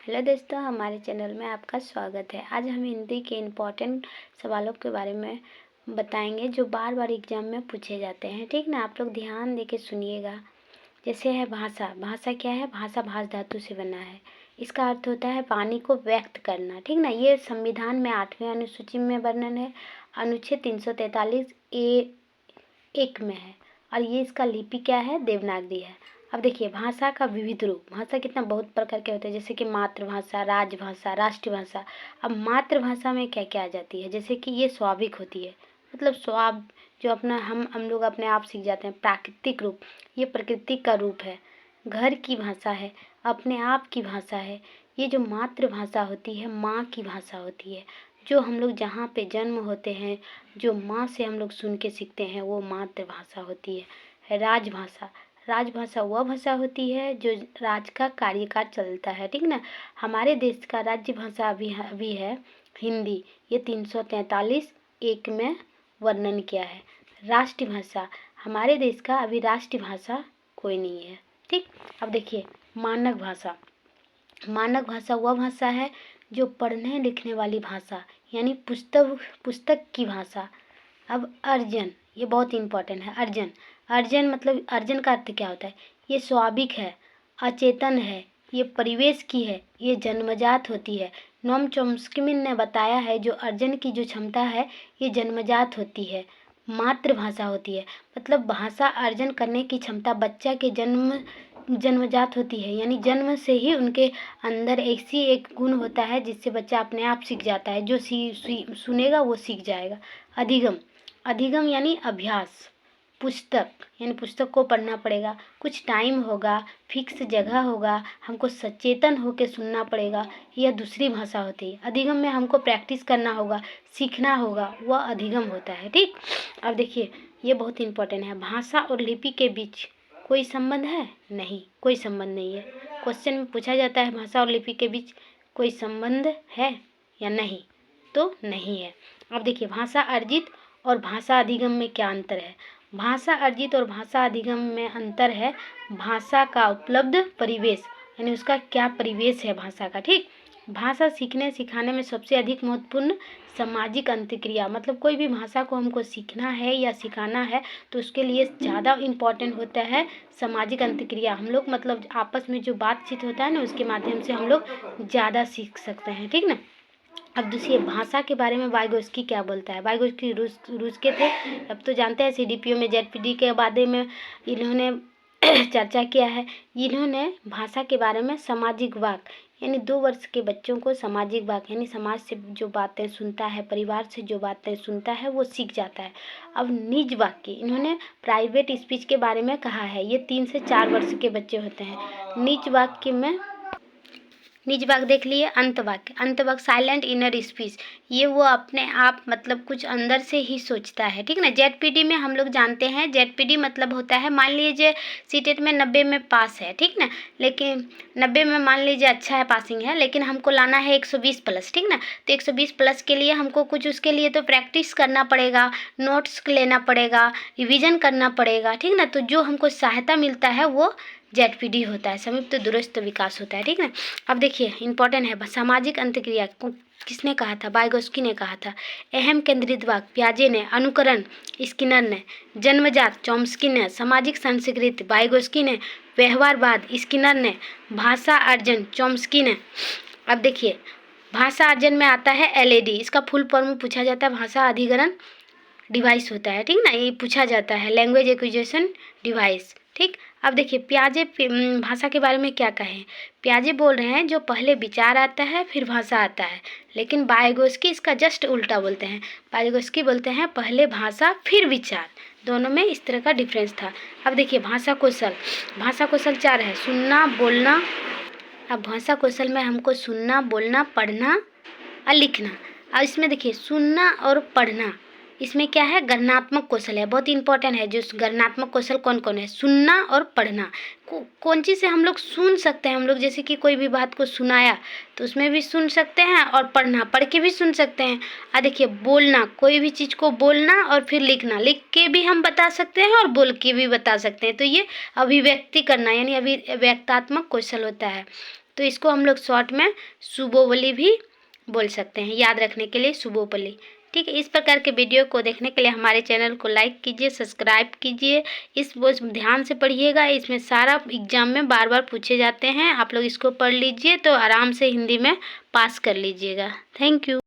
Hello दोस्तों, हमारे channel में आपका स्वागत है। आज हम हिंदी के इम्पोर्टेंट सवालों के बारे में बताएंगे जो बार बार एग्जाम में पूछे जाते हैं। ठीक ना, आप लोग ध्यान दे के सुनिएगा। जैसे है भाषा। भाषा क्या है? भाषा भाष धातु से बना है। इसका अर्थ होता है वाणी को व्यक्त करना। ठीक ना, ये संविधान में 8वें अनुसूची में वर्णन है, अनुच्छेद 343(a)(1) में है। और ये इसका लिपि क्या है? देवनागरी है। अब देखिए, भाषा का विविध रूप। भाषा कितना बहुत प्रकार के होते हैं, जैसे कि मातृभाषा, राजभाषा, राष्ट्रभाषा। अब मातृभाषा में क्या क्या आ जाती है? जैसे कि ये स्वाभाविक होती है, मतलब स्वाभ जो अपना हम लोग अपने आप सीख जाते हैं। प्राकृतिक रूप, ये प्रकृति का रूप है। घर की भाषा है, अपने आप की भाषा है। ये जो मातृभाषा होती है, माँ की भाषा होती है। जो हम लोग जहाँ पे जन्म होते हैं, जो माँ से हम लोग सुन के सीखते हैं, वो मातृभाषा होती है। राजभाषा। राजभाषा वह भाषा होती है जो राज का कार्यकाल चलता है। ठीक ना, हमारे देश का राज्य भाषा अभी है हिंदी। ये 343(1) में वर्णन किया है। राष्ट्रभाषा, हमारे देश का अभी राष्ट्रभाषा कोई नहीं है। ठीक, अब देखिए मानक भाषा। मानक भाषा वह भाषा है जो पढ़ने लिखने वाली भाषा, यानी पुस्तक की भाषा। अब अर्जन, ये बहुत इम्पोर्टेंट है। अर्जन, अर्जन मतलब अर्जन का अर्थ क्या होता है? ये स्वाभाविक है, अचेतन है, ये परिवेश की है, ये जन्मजात होती है। नोम चॉम्स्की ने बताया है जो अर्जन की जो क्षमता है ये जन्मजात होती है, मातृभाषा होती है। मतलब भाषा अर्जन करने की क्षमता बच्चा के जन्मजात होती है, यानी जन्म से ही उनके अंदर ऐसी एक गुण होता है जिससे बच्चा अपने आप सीख जाता है। जो सुनेगा वो सीख जाएगा। अधिगम, अधिगम यानी अभ्यास। पुस्तक यानी पुस्तक को पढ़ना पड़ेगा, कुछ टाइम होगा, फिक्स जगह होगा, हमको सचेतन होकर सुनना पड़ेगा। यह दूसरी भाषा होती है। अधिगम में हमको प्रैक्टिस करना होगा, सीखना होगा, वह अधिगम होता है। ठीक, अब देखिए ये बहुत इम्पोर्टेंट है। भाषा और लिपि के बीच कोई संबंध है? नहीं, कोई संबंध नहीं है। क्वेश्चन में पूछा जाता है भाषा और लिपि के बीच कोई संबंध है या नहीं, तो नहीं है। अब देखिए भाषा अर्जित और भाषा अधिगम में क्या अंतर है? भाषा अर्जित और भाषा अधिगम में अंतर है भाषा का उपलब्ध परिवेश, यानी उसका क्या परिवेश है भाषा का। ठीक, भाषा सीखने सिखाने में सबसे अधिक महत्वपूर्ण सामाजिक अंतक्रिया, मतलब कोई भी भाषा को हमको सीखना है या सिखाना है तो उसके लिए ज़्यादा इम्पॉर्टेंट होता है सामाजिक अंतक्रिया। हम लोग मतलब आपस में जो बातचीत होता है ना, उसके माध्यम से हम लोग ज़्यादा सीख सकते हैं। ठीक ना, अब दूसरी भाषा के बारे में वाइगोस्की क्या बोलता है? वाइगोस्की रूस के थे। अब तो जानते हैं सीडीपीओ में जेडपीडी के बारे में इन्होंने चर्चा किया है। इन्होंने भाषा के बारे में सामाजिक वाक, यानी 2 वर्ष के बच्चों को सामाजिक वाक यानी समाज से जो बातें सुनता है, परिवार से जो बातें सुनता है वो सीख जाता है। अब निज वाक्य, इन्होंने प्राइवेट स्पीच के बारे में कहा है। ये 3 से 4 वर्ष के बच्चे होते हैं। निज वाक्य में निज वाक्य देख लिए। अंत वाक्य, अंत वाक्य साइलेंट इनर स्पीच, ये वो अपने आप मतलब कुछ अंदर से ही सोचता है। ठीक ना, जेडपीडी में हम लोग जानते हैं, जेडपीडी मतलब होता है मान लीजिए सीटेट में 90 में पास है। ठीक ना, लेकिन 90 में मान लीजिए अच्छा है, पासिंग है, लेकिन हमको लाना है 120 प्लस। ठीक ना, तो 120 प्लस के लिए हमको कुछ उसके लिए तो प्रैक्टिस करना पड़ेगा, नोट्स लेना पड़ेगा, रिविजन करना पड़ेगा। ठीक ना, तो जो हमको सहायता मिलता है वो जेडपीडी होता है, संयुक्त दूरस्थ विकास होता है। ठीक ना, अब देखिए इंपॉर्टेंट है सामाजिक अंतक्रिया किसने कहा था? वाइगोस्की ने कहा था। अहम केंद्रित वाक्य पियाजे ने, अनुकरण स्किनर ने, जन्मजात चॉम्स्की ने, सामाजिक संस्कृति वाइगोस्की ने, व्यवहारवाद स्किनर ने, भाषा अर्जन चॉम्स्की ने। अब देखिए भाषा अर्जन में आता है एलएडी, इसका फुल फॉर्म पूछा जाता है भाषा अधिग्रहण डिवाइस होता है। ठीक ना, ये पूछा जाता है लैंग्वेज एक्विजिशन डिवाइस। ठीक, अब देखिए पियाजे भाषा के बारे में क्या कहें? पियाजे बोल रहे हैं जो पहले विचार आता है फिर भाषा आता है, लेकिन वाइगोस्की इसका जस्ट उल्टा बोलते हैं। वाइगोस्की बोलते हैं पहले भाषा फिर विचार, दोनों में इस तरह का डिफरेंस था। अब देखिए भाषा कौशल, भाषा कौशल 4 है। सुनना, बोलना। अब भाषा कौशल में हमको सुनना, बोलना, पढ़ना और लिखना। अब इसमें देखिए सुनना और पढ़ना, इसमें क्या है? गणनात्मक कौशल है, बहुत इंपॉर्टेंट है। जो गणनात्मक कौशल कौन कौन है? सुनना और पढ़ना। कौन चीज़ से हम लोग सुन सकते हैं? हम लोग जैसे कि कोई भी बात को सुनाया तो उसमें भी सुन सकते हैं, और पढ़ना, पढ़ के भी सुन सकते हैं। और देखिए बोलना, कोई भी चीज़ को बोलना और फिर लिखना, लिख के भी हम बता सकते हैं और बोल के भी बता सकते हैं। तो ये अभिव्यक्ति करना यानी अभिव्यक्तात्मक कौशल होता है। तो इसको हम लोग शॉर्ट में सुबोबली भी बोल सकते हैं, याद रखने के लिए सुबोबली। ठीक है, इस प्रकार के वीडियो को देखने के लिए हमारे चैनल को लाइक कीजिए, सब्सक्राइब कीजिए। इस वो ध्यान से पढ़िएगा, इसमें सारा एग्जाम में बार बार पूछे जाते हैं। आप लोग इसको पढ़ लीजिए तो आराम से हिंदी में पास कर लीजिएगा। Thank you.